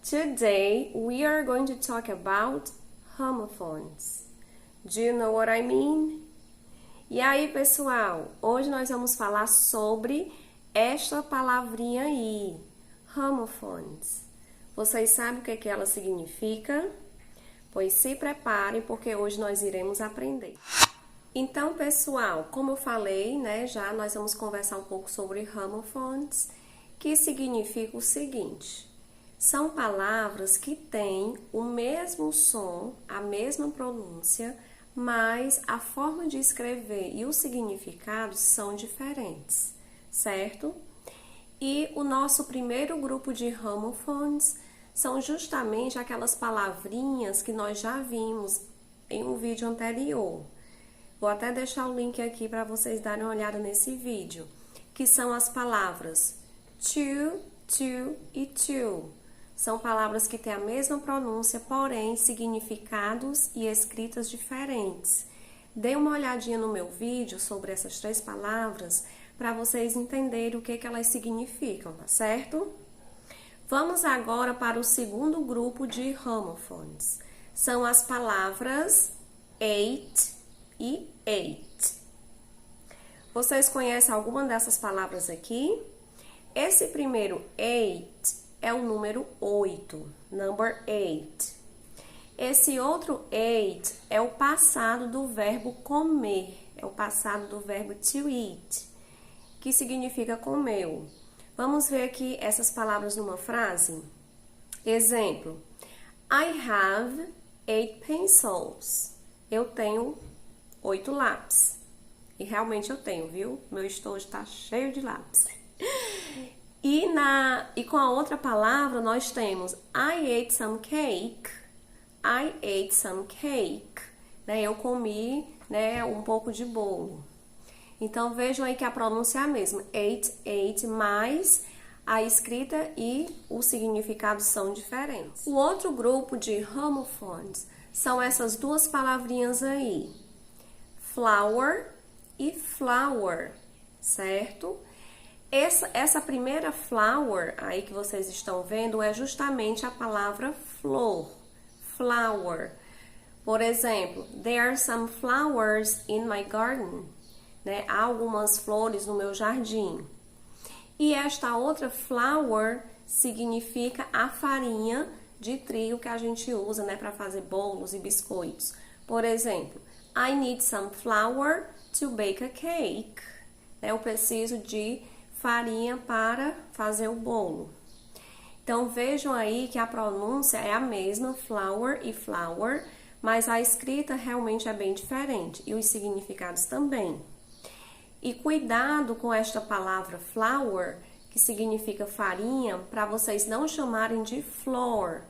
Today we are going to talk about homophones. Do you know what I mean? E aí, pessoal, hoje nós vamos falar sobre esta palavrinha aí, homophones. Vocês sabem o que ela significa? Pois se preparem, porque hoje nós iremos aprender. Então, pessoal, como eu falei, já nós vamos conversar um pouco sobre homophones, que significa o seguinte: são palavras que têm o mesmo som, a mesma pronúncia, mas a forma de escrever e os significados são diferentes, certo? E o nosso primeiro grupo de homophones são justamente aquelas palavrinhas que nós já vimos em um vídeo anterior. Vou até deixar o link aqui para vocês darem uma olhada nesse vídeo, que são as palavras to e to. São palavras que têm a mesma pronúncia, porém significados e escritas diferentes. Dê uma olhadinha no meu vídeo sobre essas três palavras para vocês entenderem o que elas significam, tá certo? Vamos agora para o segundo grupo de homophones. São as palavras eight e eight. Vocês conhecem alguma dessas palavras aqui? Esse primeiro eight é o número 8, number 8. Esse outro eight é o passado do verbo comer, é o passado do verbo to eat, que significa comeu. Vamos ver aqui essas palavras numa frase. Exemplo: I have 8 pencils. Eu tenho 8 lápis. E realmente eu tenho, viu? Meu estojo está cheio de lápis. E com a outra palavra nós temos I ate some cake. I ate some cake. Eu comi, um pouco de bolo. Então vejam aí que a pronúncia é a mesma. Ate, mas a escrita e o significado são diferentes. O outro grupo de homophones são essas duas palavrinhas aí. Flower e flower, certo? Essa primeira flower aí que vocês estão vendo é justamente a palavra flor, flower. Por exemplo, there are some flowers in my garden. Há algumas flores no meu jardim. E esta outra flour significa a farinha de trigo que a gente usa, para fazer bolos e biscoitos. Por exemplo, I need some flour to bake a cake. Eu preciso de farinha para fazer o bolo. Então, vejam aí que a pronúncia é a mesma, flour e flower, mas a escrita realmente é bem diferente e os significados também. E cuidado com esta palavra flour, que significa farinha, para vocês não chamarem de floor.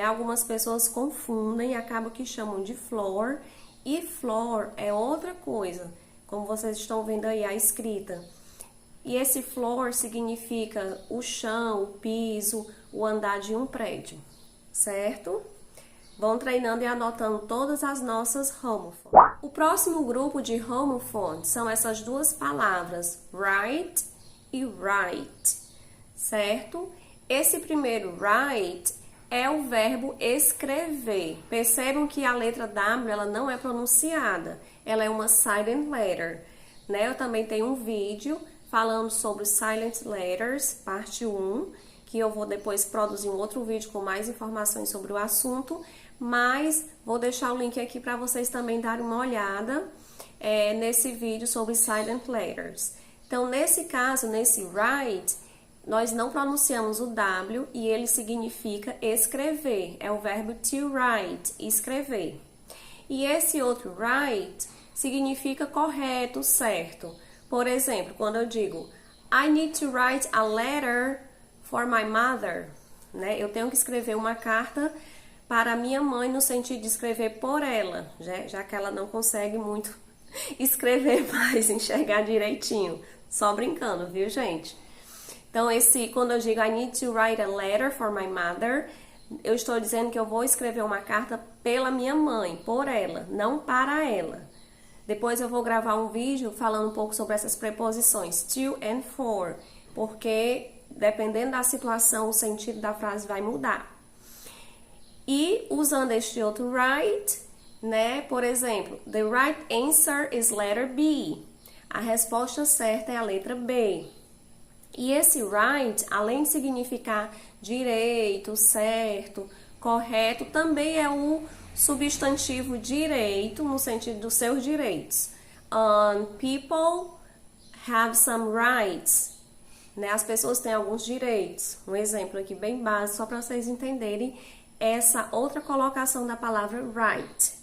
Algumas pessoas confundem e acabam que chamam de floor, e floor é outra coisa, como vocês estão vendo aí a escrita. E esse floor significa o chão, o piso, o andar de um prédio, certo? Vão treinando e anotando todas as nossas homophones. O próximo grupo de homophones são essas duas palavras, write e write, certo? Esse primeiro write é o verbo escrever. Percebam que a letra W ela não é pronunciada, ela é uma silent letter. Eu também tenho um vídeo falando sobre silent letters, parte 1, que eu vou depois produzir um outro vídeo com mais informações sobre o assunto, mas vou deixar o link aqui para vocês também darem uma olhada nesse vídeo sobre silent letters. Então, nesse caso, nesse write, nós não pronunciamos o W e ele significa escrever, é o verbo to write, escrever. E esse outro write significa correto, certo. Por exemplo, quando eu digo I need to write a letter for my mother, eu tenho que escrever uma carta para minha mãe no sentido de escrever por ela, já que ela não consegue muito escrever mais, enxergar direitinho. Só brincando, viu, gente? Então, quando eu digo I need to write a letter for my mother, eu estou dizendo que eu vou escrever uma carta pela minha mãe, por ela, não para ela. Depois eu vou gravar um vídeo falando um pouco sobre essas preposições to and for, porque dependendo da situação, o sentido da frase vai mudar. E usando este outro right, né? Por exemplo, the right answer is letter B. A resposta certa é a letra B. E esse right, além de significar direito, certo, correto, também é o substantivo direito, no sentido dos seus direitos. People have some rights. Né? As pessoas têm alguns direitos. Um exemplo aqui bem básico, só para vocês entenderem essa outra colocação da palavra right.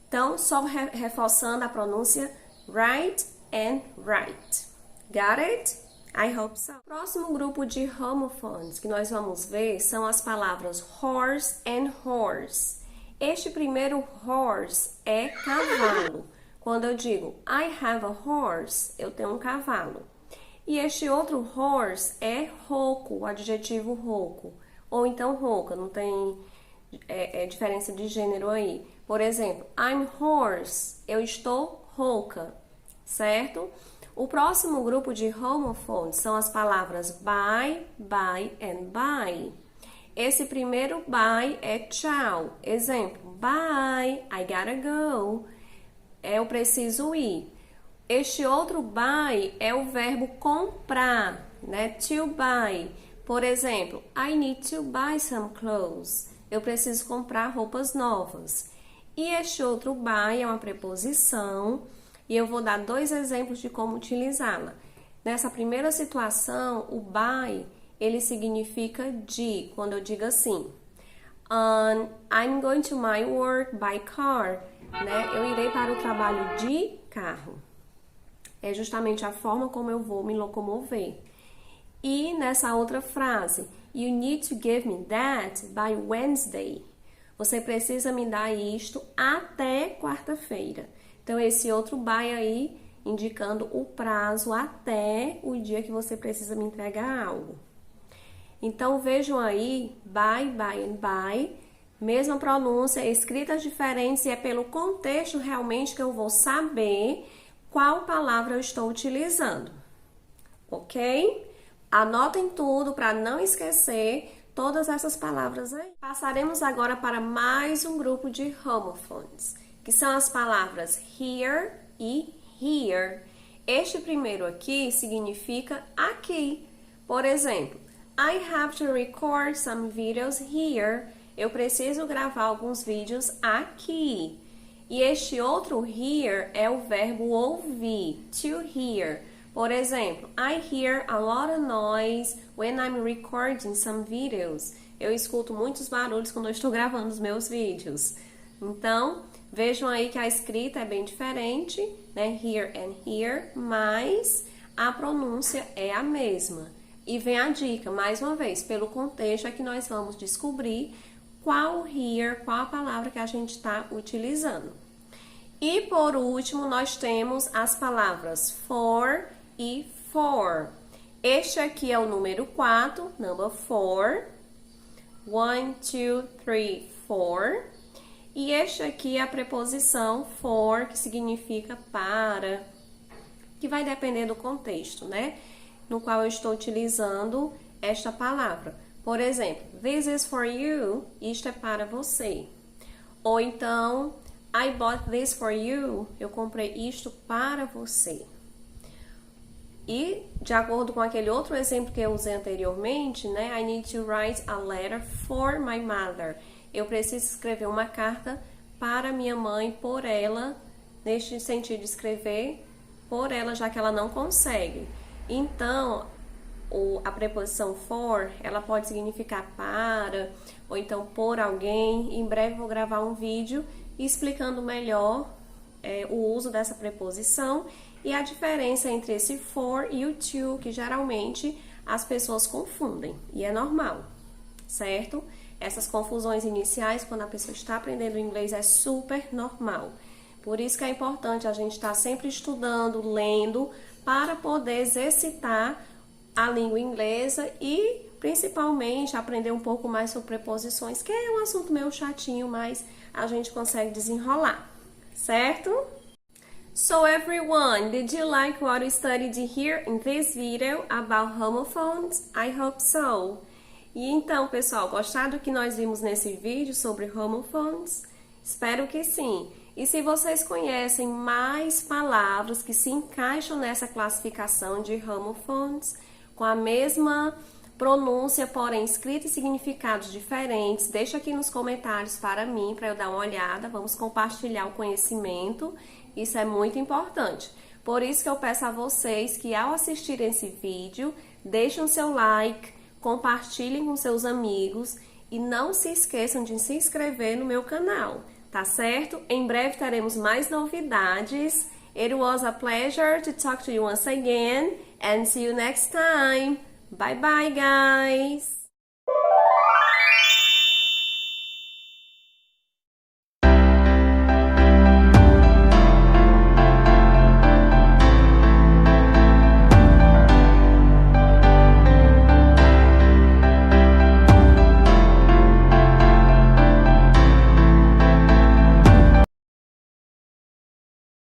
Então, só reforçando a pronúncia right and right. Got it? I hope so. O próximo grupo de homophones que nós vamos ver são as palavras horse and horse. Este primeiro horse é cavalo. Quando eu digo I have a horse, eu tenho um cavalo. E este outro horse é rouco, o adjetivo rouco. Ou então rouca, não tem diferença de gênero aí. Por exemplo, I'm hoarse, eu estou rouca, certo? O próximo grupo de homophones são as palavras bye, bye and bye. Esse primeiro bye é tchau. Exemplo, bye, I gotta go. Eu preciso ir. Este outro buy é o verbo comprar, né? To buy. Por exemplo, I need to buy some clothes. Eu preciso comprar roupas novas. E este outro buy é uma preposição e eu vou dar 2 exemplos de como utilizá-la. Nessa primeira situação, o buy, ele significa de, quando eu digo assim, I'm going to my work by car, né? Eu irei para o trabalho de carro. É justamente a forma como eu vou me locomover. E nessa outra frase, you need to give me that by Wednesday. Você precisa me dar isto até quarta-feira. Então, esse outro by aí, indicando o prazo até o dia que você precisa me entregar algo. Então, vejam aí, by, by and by, mesma pronúncia, escritas diferentes, e é pelo contexto realmente que eu vou saber qual palavra eu estou utilizando, ok? Anotem tudo para não esquecer todas essas palavras aí. Passaremos agora para mais um grupo de homophones, que são as palavras here e here. Este primeiro aqui significa aqui. Por exemplo, I have to record some videos here. Eu preciso gravar alguns vídeos aqui. E este outro hear é o verbo ouvir, to hear. Por exemplo, I hear a lot of noise when I'm recording some videos. Eu escuto muitos barulhos quando eu estou gravando os meus vídeos. Então, vejam aí que a escrita é bem diferente, né? Here and here, mas a pronúncia é a mesma. E vem a dica, mais uma vez, pelo contexto é que nós vamos descobrir qual here, qual a palavra que a gente está utilizando. E por último, nós temos as palavras for e for. Este aqui é o número 4, number 4. 1, 2, 3, 4. E este aqui é a preposição for, que significa para, que vai depender do contexto, né? No qual eu estou utilizando esta palavra. Por exemplo, this is for you, isto é para você. Ou então, I bought this for you, eu comprei isto para você. E, de acordo com aquele outro exemplo que eu usei anteriormente, né? I need to write a letter for my mother. Eu preciso escrever uma carta para minha mãe, por ela, neste sentido de escrever por ela, já que ela não consegue. Então, a preposição for, ela pode significar para, ou então por alguém. Em breve vou gravar um vídeo explicando melhor o uso dessa preposição e a diferença entre esse for e o to, que geralmente as pessoas confundem, e é normal, certo? Essas confusões iniciais, quando a pessoa está aprendendo inglês, é super normal. Por isso que é importante a gente estar sempre estudando, lendo, para poder exercitar a língua inglesa e, principalmente, aprender um pouco mais sobre preposições, que é um assunto meio chatinho, mas a gente consegue desenrolar, certo? So everyone, did you like what we studied here in this video about homophones? I hope so. E então, pessoal, gostaram do que nós vimos nesse vídeo sobre homophones? Espero que sim. E se vocês conhecem mais palavras que se encaixam nessa classificação de homophones, com a mesma pronúncia, porém escrita e significados diferentes, deixa aqui nos comentários para mim, para eu dar uma olhada. Vamos compartilhar o conhecimento, isso é muito importante. Por isso que eu peço a vocês que ao assistirem esse vídeo, deixem o seu like, compartilhem com seus amigos e não se esqueçam de se inscrever no meu canal, tá certo? Em breve teremos mais novidades. It was a pleasure to talk to you once again and see you next time. Bye bye, guys!